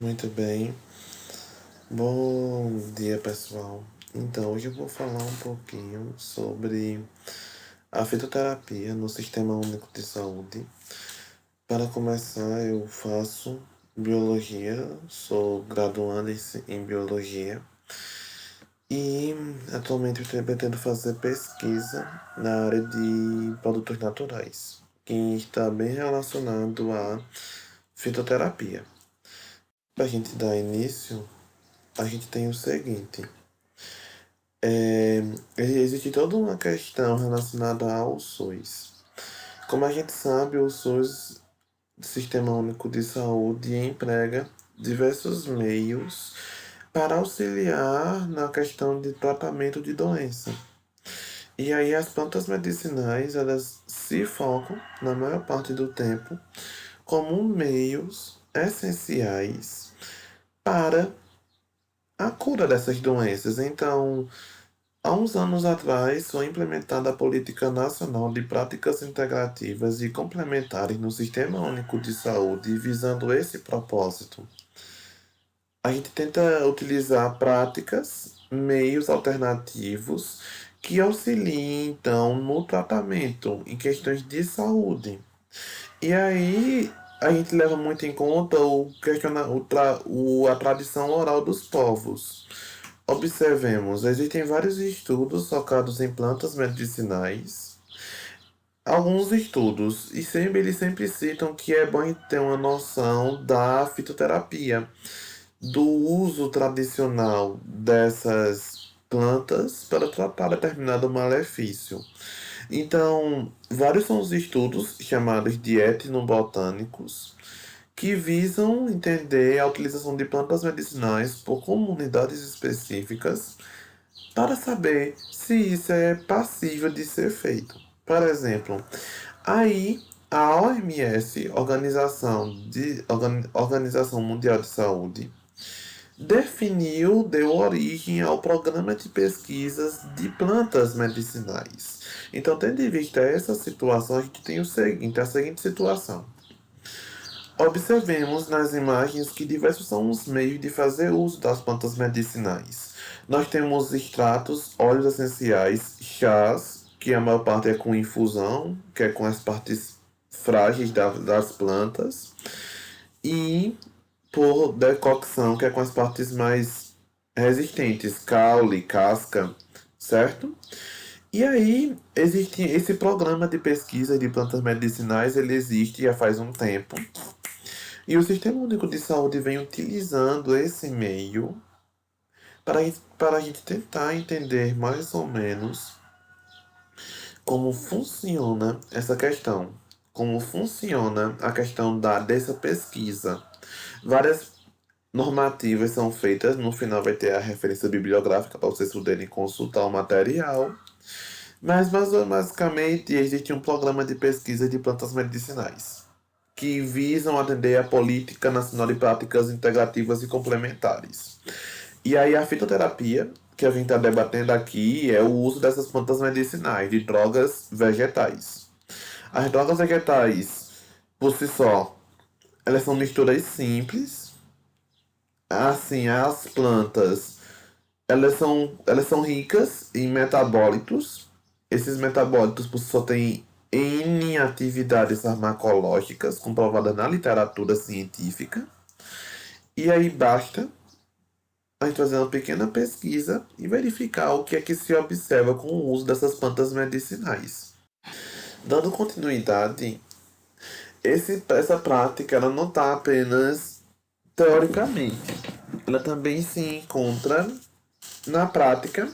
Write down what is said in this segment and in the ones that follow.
Muito bem. Bom dia, pessoal. Então, hoje eu vou falar um pouquinho sobre a fitoterapia no Sistema Único de Saúde. Para começar, eu faço biologia, sou graduando em biologia e atualmente eu pretendo fazer pesquisa na área de produtos naturais, que está bem relacionado à fitoterapia. Para a gente dar início, a gente tem o seguinte. É, existe toda uma questão relacionada ao SUS. Como a gente sabe, o SUS, Sistema Único de Saúde, emprega diversos meios para auxiliar na questão de tratamento de doença. E aí as plantas medicinais, elas se focam, na maior parte do tempo, como meios essenciais para a cura dessas doenças. Então, há uns anos atrás, foi implementada a Política Nacional de Práticas Integrativas e Complementares no Sistema Único de Saúde, visando esse propósito. A gente tenta utilizar práticas, meios alternativos que auxiliem, então, no tratamento em questões de saúde. E aí, a gente leva muito em conta a tradição oral dos povos. Observemos, existem vários estudos focados em plantas medicinais. Alguns estudos, eles sempre citam que é bom ter uma noção da fitoterapia, do uso tradicional dessas plantas para tratar determinado malefício. Então, vários são os estudos chamados de etnobotânicos, que visam entender a utilização de plantas medicinais por comunidades específicas para saber se isso é passível de ser feito. Por exemplo, aí a OMS, Organização Mundial de Saúde, deu origem ao Programa de Pesquisas de Plantas Medicinais. Então, tendo em vista essa situação, a gente tem a seguinte situação. Observemos nas imagens que diversos são os meios de fazer uso das plantas medicinais. Nós temos extratos, óleos essenciais, chás, que a maior parte é com infusão, que é com as partes frágeis das plantas, e por decocção, que é com as partes mais resistentes, caule, casca, certo? E aí, existe esse programa de pesquisa de plantas medicinais, ele existe já faz um tempo. E o Sistema Único de Saúde vem utilizando esse meio para a gente tentar entender mais ou menos como funciona essa questão. Como funciona a questão dessa pesquisa. Várias normativas são feitas, no final vai ter a referência bibliográfica para vocês poderem consultar o material. Mas basicamente existe um programa de pesquisa de plantas medicinais que visam atender a Política Nacional de Práticas Integrativas e Complementares. E aí a fitoterapia, que a gente está debatendo aqui, é o uso dessas plantas medicinais, de drogas vegetais. As drogas vegetais, por si só, elas são misturas simples. Assim, as plantas, elas são ricas em metabólitos. Esses metabólitos, por si só, têm N atividades farmacológicas comprovadas na literatura científica. E aí basta a gente fazer uma pequena pesquisa e verificar o que é que se observa com o uso dessas plantas medicinais. Dando continuidade, essa prática ela não está apenas teoricamente, ela também se encontra na prática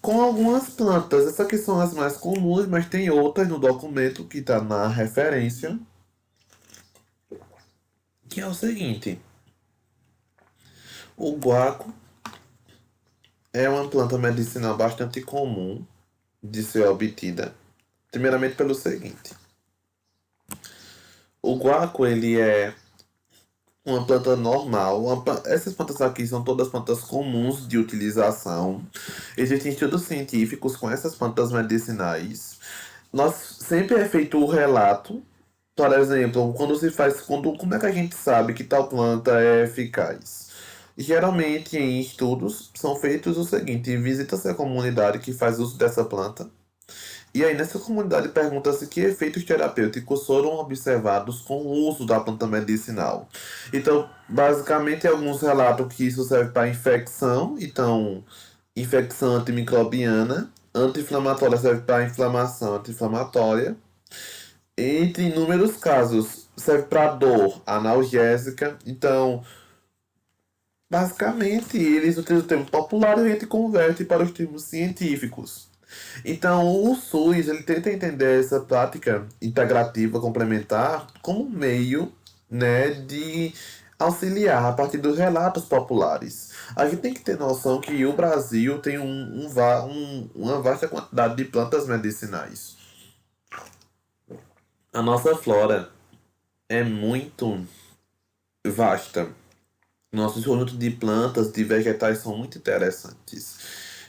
com algumas plantas. Essas aqui são as mais comuns, mas tem outras no documento que está na referência, que é o seguinte: o guaco é uma planta medicinal bastante comum de ser obtida, primeiramente pelo seguinte. O guaco, ele é uma planta normal. Essas plantas aqui são todas plantas comuns de utilização. Existem estudos científicos com essas plantas medicinais. Nós sempre é feito o relato Por exemplo, como é que a gente sabe que tal planta é eficaz? Geralmente, em estudos, são feitos o seguinte: visita-se a comunidade que faz uso dessa planta, e aí nessa comunidade pergunta-se que efeitos terapêuticos foram observados com o uso da planta medicinal. Então, basicamente, alguns relatam que isso serve para infecção, então, infecção antimicrobiana, anti-inflamatória serve para inflamação anti-inflamatória. Entre inúmeros casos, serve para dor analgésica. Então, basicamente, eles utilizam o termo popular e a gente converte para os termos científicos. Então, o SUS ele tenta entender essa prática integrativa complementar como um meio, né, de auxiliar a partir dos relatos populares. A gente tem que ter noção que o Brasil tem uma vasta quantidade de plantas medicinais. A nossa flora é muito vasta. Nossos conjuntos de plantas, de vegetais são muito interessantes.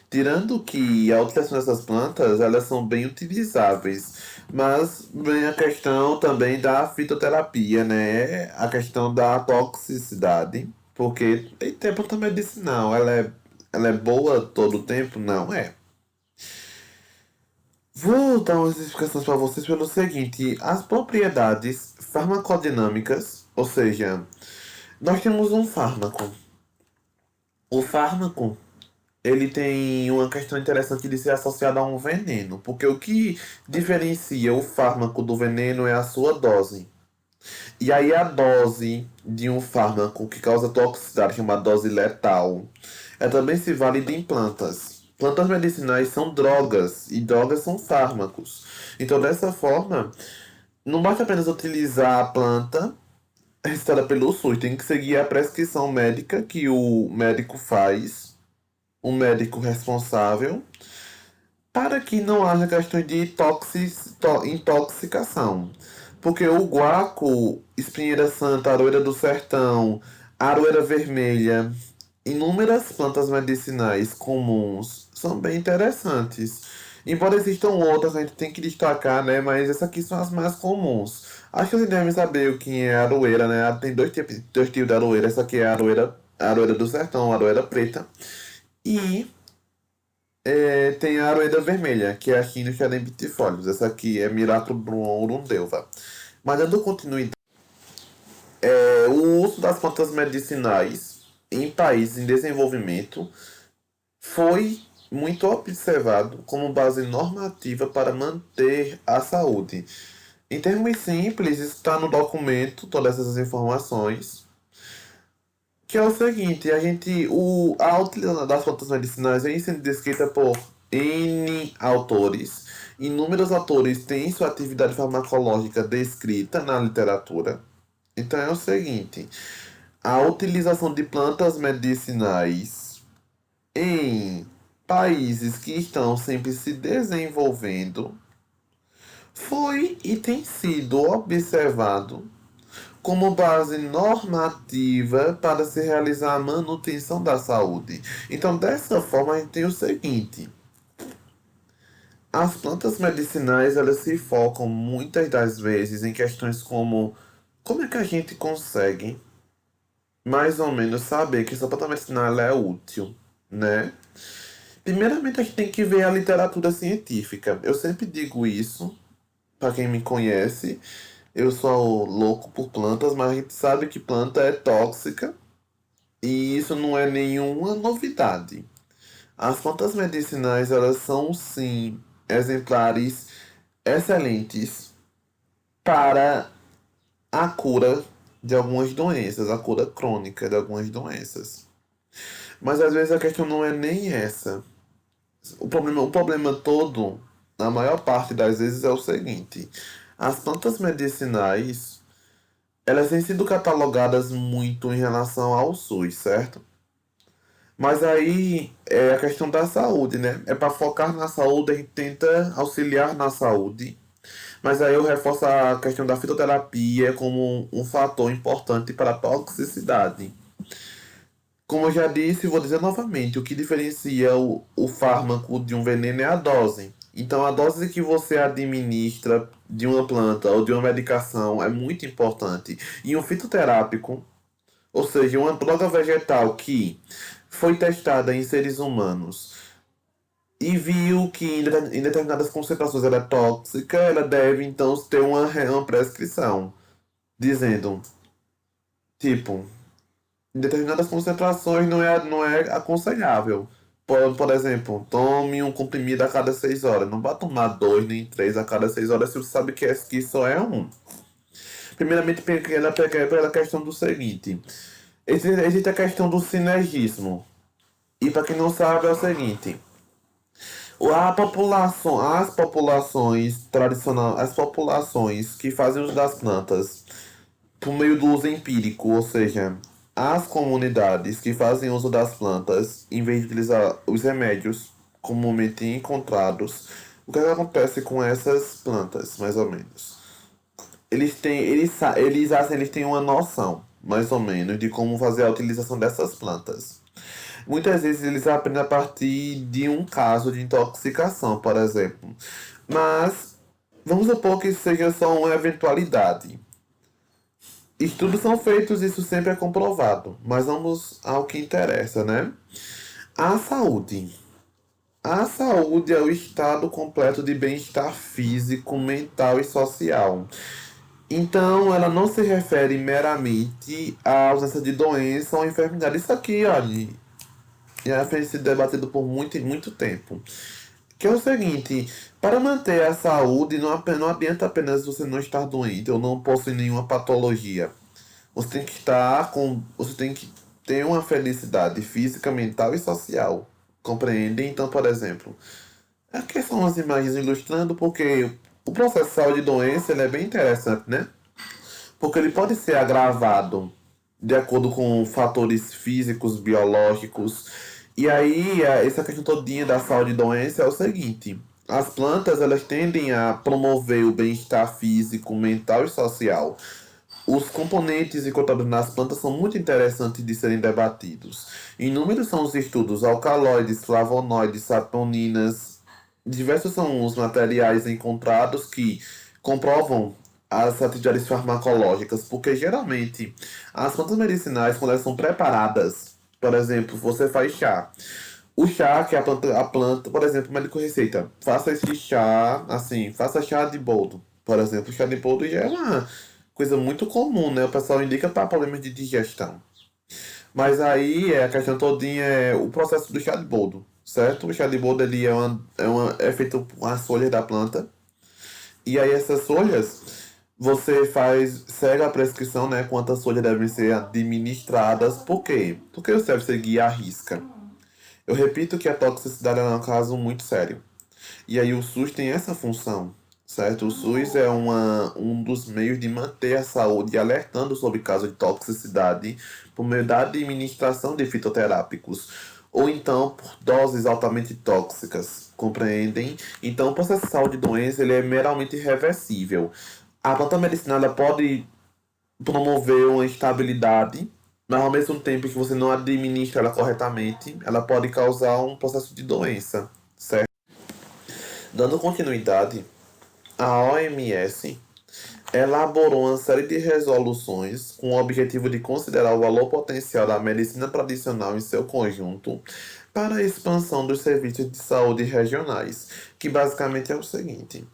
Tirando que a utilização dessas plantas, elas são bem utilizáveis, mas vem a questão também da fitoterapia, né? A questão da toxicidade, porque tem planta medicinal, ela é boa todo o tempo? Não é. Vou dar umas explicações para vocês pelo seguinte: as propriedades farmacodinâmicas, ou seja, nós temos um fármaco. O fármaco, ele tem uma questão interessante de ser associado a um veneno, porque o que diferencia o fármaco do veneno é a sua dose. E aí a dose de um fármaco que causa toxicidade, que é uma dose letal, também se válida em plantas. Plantas medicinais são drogas e drogas são fármacos. Então, dessa forma, não basta apenas utilizar a planta recitada pelo SUS, tem que seguir a prescrição médica que o médico faz, o médico responsável, para que não haja questões de intoxicação. Porque o guaco, espinheira santa, aroeira do sertão, aroeira vermelha, inúmeras plantas medicinais comuns são bem interessantes. Embora existam outras que a gente tem que destacar, né? Mas essas aqui são as mais comuns. Acho que vocês devem saber o que é aroeira, né? Tem dois tipos de aroeira. Essa aqui é a aroeira do sertão, a aroeira preta. E tem a aroeira vermelha, que é a Quinus xerembifolios. Essa aqui é Miraculum urundeuva. Mas dando continuidade, o uso das plantas medicinais em países em desenvolvimento foi muito observado como base normativa para manter a saúde. Em termos simples, está no documento todas essas informações, que é o seguinte: a utilização das plantas medicinais vem sendo descrita por N autores. Inúmeros autores têm sua atividade farmacológica descrita na literatura. Então é o seguinte: a utilização de plantas medicinais em países que estão sempre se desenvolvendo foi e tem sido observado como base normativa para se realizar a manutenção da saúde. Então, dessa forma, a gente tem o seguinte: as plantas medicinais elas se focam muitas das vezes em questões como é que a gente consegue mais ou menos saber que essa planta medicinal ela é útil, né? Primeiramente, a gente tem que ver a literatura científica. Eu sempre digo isso, para quem me conhece, eu sou louco por plantas, mas a gente sabe que planta é tóxica e isso não é nenhuma novidade. As plantas medicinais, elas são sim exemplares excelentes para a cura de algumas doenças, a cura crônica de algumas doenças. Mas às vezes a questão não é nem essa. O problema todo, na maior parte das vezes, é o seguinte: as plantas medicinais, elas têm sido catalogadas muito em relação ao SUS, certo? Mas aí é a questão da saúde, né? É para focar na saúde, a gente tenta auxiliar na saúde. Mas aí eu reforço a questão da fitoterapia como um fator importante para a toxicidade. Como eu já disse, vou dizer novamente, o que diferencia o fármaco de um veneno é a dose. Então, a dose que você administra de uma planta ou de uma medicação é muito importante. E um fitoterápico, ou seja, uma droga vegetal que foi testada em seres humanos e viu que em determinadas concentrações ela é tóxica, ela deve então ter uma prescrição, dizendo, tipo, em determinadas concentrações não é aconselhável. Por exemplo, tome um comprimido a cada 6 horas. Não vá tomar dois nem três a cada 6 horas se você sabe que só é um. Primeiramente, pela questão do seguinte: existe a questão do sinergismo. E para quem não sabe, é o seguinte: as populações tradicionais, as populações que fazem uso das plantas por meio do uso empírico, ou seja, as comunidades que fazem uso das plantas, em vez de utilizar os remédios comumente encontrados, o que acontece com essas plantas, mais ou menos? Eles têm uma noção, mais ou menos, de como fazer a utilização dessas plantas. Muitas vezes eles aprendem a partir de um caso de intoxicação, por exemplo. Mas vamos supor que isso seja só uma eventualidade. Estudos são feitos, isso sempre é comprovado. Mas vamos ao que interessa, né? A saúde. A saúde é o estado completo de bem-estar físico, mental e social. Então, ela não se refere meramente à ausência de doença ou enfermidade. Isso aqui, olha, já foi sido debatido por muito, muito tempo. Que é o seguinte, para manter a saúde, não adianta apenas você não estar doente ou não possuir nenhuma patologia. Você tem que ter uma felicidade física, mental e social. Compreende? Então, por exemplo, aqui são as imagens ilustrando porque o processo de saúde e doença ele é bem interessante, né? Porque ele pode ser agravado de acordo com fatores físicos, biológicos. E aí, essa questão todinha da saúde e doença é o seguinte: as plantas elas tendem a promover o bem-estar físico, mental e social. Os componentes encontrados nas plantas são muito interessantes de serem debatidos. Inúmeros são os estudos alcaloides, flavonoides, saponinas. Diversos são os materiais encontrados que comprovam as atividades farmacológicas, porque geralmente as plantas medicinais, quando elas são preparadas, por exemplo, você faz chá. O chá, que é a planta, por exemplo, o médico receita, faça esse chá, assim, faça chá de boldo. Por exemplo, o chá de boldo já é uma coisa muito comum, né? O pessoal indica para problemas de digestão. Mas aí a questão todinha é o processo do chá de boldo, certo? O chá de boldo ele é feito com as folhas da planta. E aí essas folhas, você segue a prescrição, né? Quantas folhas devem ser administradas. Por quê? Porque você deve seguir a risca. Eu repito que a toxicidade é um caso muito sério. E aí o SUS tem essa função, certo? O SUS é um dos meios de manter a saúde alertando sobre casos de toxicidade por meio da administração de fitoterápicos ou então por doses altamente tóxicas, compreendem? Então o processo de saúde e doença ele é meramente reversível. A planta medicinal ela pode promover uma estabilidade, mas ao mesmo tempo que você não administra ela corretamente, ela pode causar um processo de doença, certo? Dando continuidade, a OMS elaborou uma série de resoluções com o objetivo de considerar o valor potencial da medicina tradicional em seu conjunto para a expansão dos serviços de saúde regionais, que basicamente é o seguinte: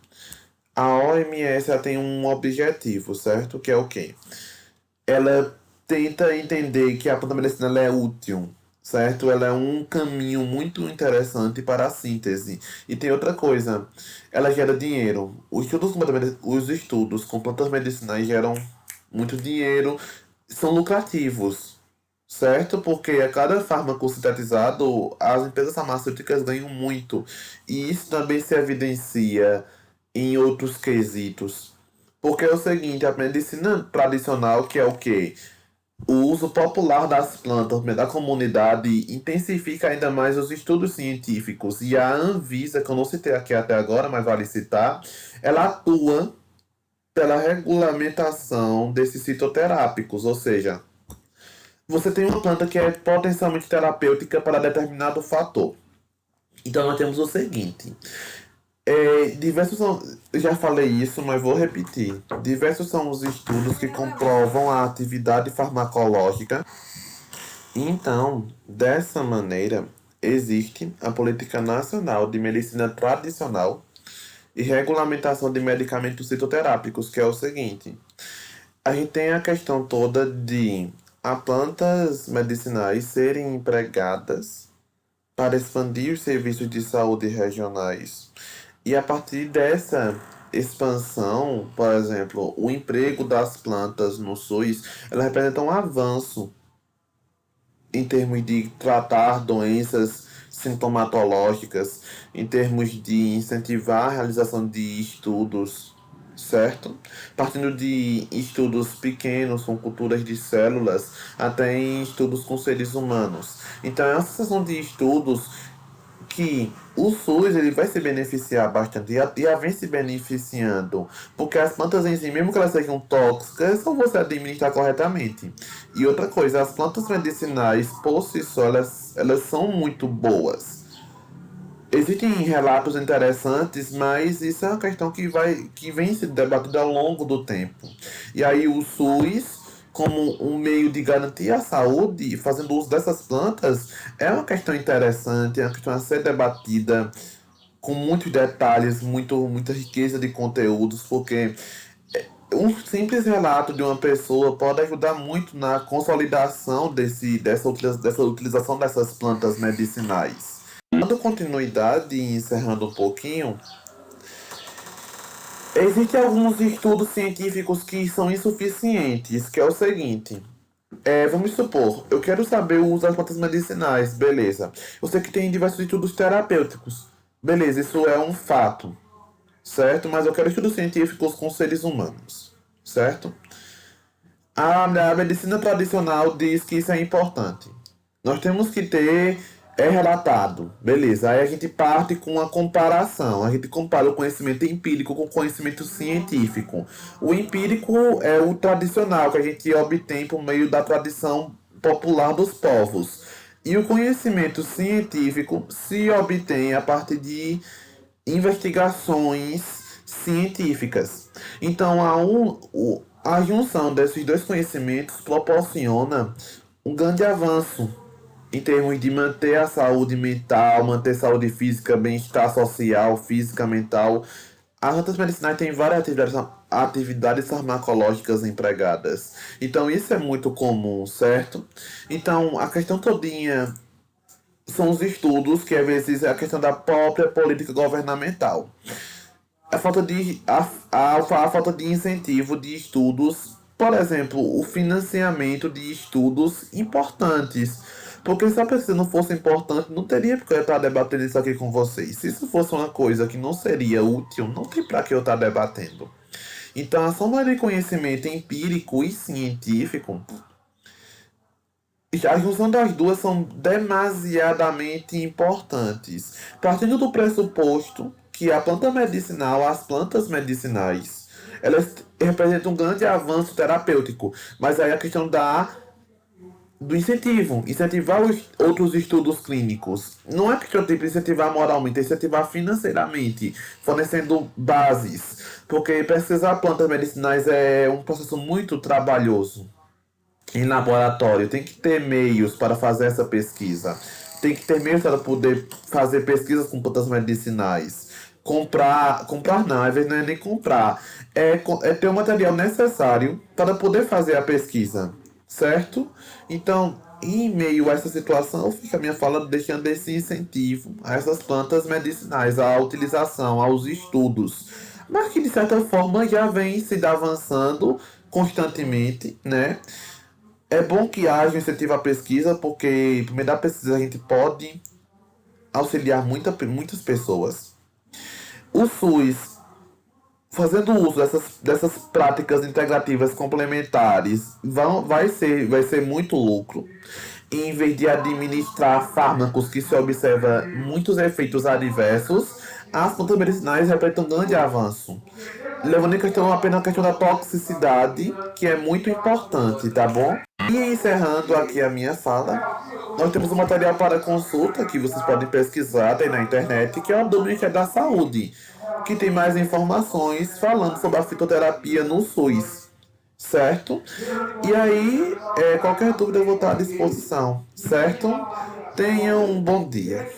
a OMS ela tem um objetivo, certo? Que é o quê? Ela tenta entender que a planta medicinal é útil, certo? Ela é um caminho muito interessante para a síntese. E tem outra coisa, ela gera dinheiro. Os estudos com plantas medicinais geram muito dinheiro, são lucrativos, certo? Porque a cada fármaco sintetizado, as empresas farmacêuticas ganham muito. E isso também se evidencia em outros quesitos. Porque é o seguinte, a medicina tradicional, que é o quê? O uso popular das plantas no meio da comunidade intensifica ainda mais os estudos científicos. E a Anvisa, que eu não citei aqui até agora, mas vale citar, ela atua pela regulamentação desses fitoterápicos, ou seja, você tem uma planta que é potencialmente terapêutica para determinado fator. Então nós temos o seguinte: Diversos são, eu já falei isso, mas vou repetir. Diversos são os estudos que comprovam a atividade farmacológica. Então, dessa maneira, existe a Política Nacional de Medicina Tradicional e Regulamentação de Medicamentos Fitoterápicos, que é o seguinte: a gente tem a questão toda de as plantas medicinais serem empregadas para expandir os serviços de saúde regionais. E a partir dessa expansão, por exemplo, o emprego das plantas no SUS, ela representa um avanço em termos de tratar doenças sintomatológicas, em termos de incentivar a realização de estudos, certo? Partindo de estudos pequenos com culturas de células até em estudos com seres humanos. Então, é uma sucessão de estudos que o SUS ele vai se beneficiar bastante e já vem se beneficiando, porque as plantas em si, mesmo que elas sejam tóxicas, é só você administrar corretamente. E outra coisa, as plantas medicinais por si só, elas são muito boas. Existem relatos interessantes, mas isso é uma questão que vem se debatida ao longo do tempo. E aí o SUS, como um meio de garantir a saúde, fazendo uso dessas plantas, é uma questão interessante, é uma questão a ser debatida com muitos detalhes, muita riqueza de conteúdos, porque um simples relato de uma pessoa pode ajudar muito na consolidação dessa utilização dessas plantas medicinais. Dando continuidade e encerrando um pouquinho, existem alguns estudos científicos que são insuficientes, que é o seguinte. Vamos supor, eu quero saber o uso das plantas medicinais, beleza. Eu sei que tem diversos estudos terapêuticos, beleza, isso é um fato, certo? Mas eu quero estudos científicos com seres humanos, certo? A medicina tradicional diz que isso é importante. Nós temos que ter relatado, beleza. Aí a gente parte com a comparação. A gente compara o conhecimento empírico com o conhecimento científico. O empírico é o tradicional que a gente obtém por meio da tradição popular dos povos. E o conhecimento científico se obtém a partir de investigações científicas. Então, a junção desses dois conhecimentos proporciona um grande avanço em termos de manter a saúde mental, manter saúde física, bem-estar social, física, mental. As plantas medicinais têm várias atividades farmacológicas empregadas. Então, isso é muito comum, certo? Então, a questão todinha são os estudos, que às vezes é a questão da própria política governamental. A falta de incentivo de estudos, por exemplo, o financiamento de estudos importantes. Porque se a pesquisa não fosse importante, não teria porque eu estar debatendo isso aqui com vocês. Se isso fosse uma coisa que não seria útil, não tem para que eu estar debatendo. Então, a soma de conhecimento empírico e científico, a junção das duas são demasiadamente importantes. Partindo do pressuposto que a planta medicinal, as plantas medicinais, elas representam um grande avanço terapêutico. Mas aí a questão do incentivo, incentivar os outros estudos clínicos. Não é questão de incentivar moralmente, é incentivar financeiramente, fornecendo bases. Porque pesquisar plantas medicinais é um processo muito trabalhoso em laboratório. Tem que ter meios para fazer essa pesquisa. Tem que ter meios para poder fazer pesquisas com plantas medicinais. Comprar não, às vezes não é nem comprar. É ter o material necessário para poder fazer a pesquisa, certo? Então, em meio a essa situação, fica a minha fala deixando esse incentivo a essas plantas medicinais, à utilização, aos estudos, mas que de certa forma já vem se avançando constantemente, né? É bom que haja incentivo à pesquisa, porque por meio da pesquisa a gente pode auxiliar muitas pessoas. O SUS, fazendo uso dessas práticas integrativas complementares, vai ser muito lucro. E em vez de administrar fármacos que se observa muitos efeitos adversos, as plantas medicinais representam um grande avanço. Levando em questão apenas a questão da toxicidade, que é muito importante, tá bom? E encerrando aqui a minha fala, nós temos um material para consulta que vocês podem pesquisar aí na internet, que é o do Ministério da Saúde. que tem mais informações falando sobre a fitoterapia no SUS, certo? E aí, qualquer dúvida eu vou estar à disposição, certo? Tenham um bom dia.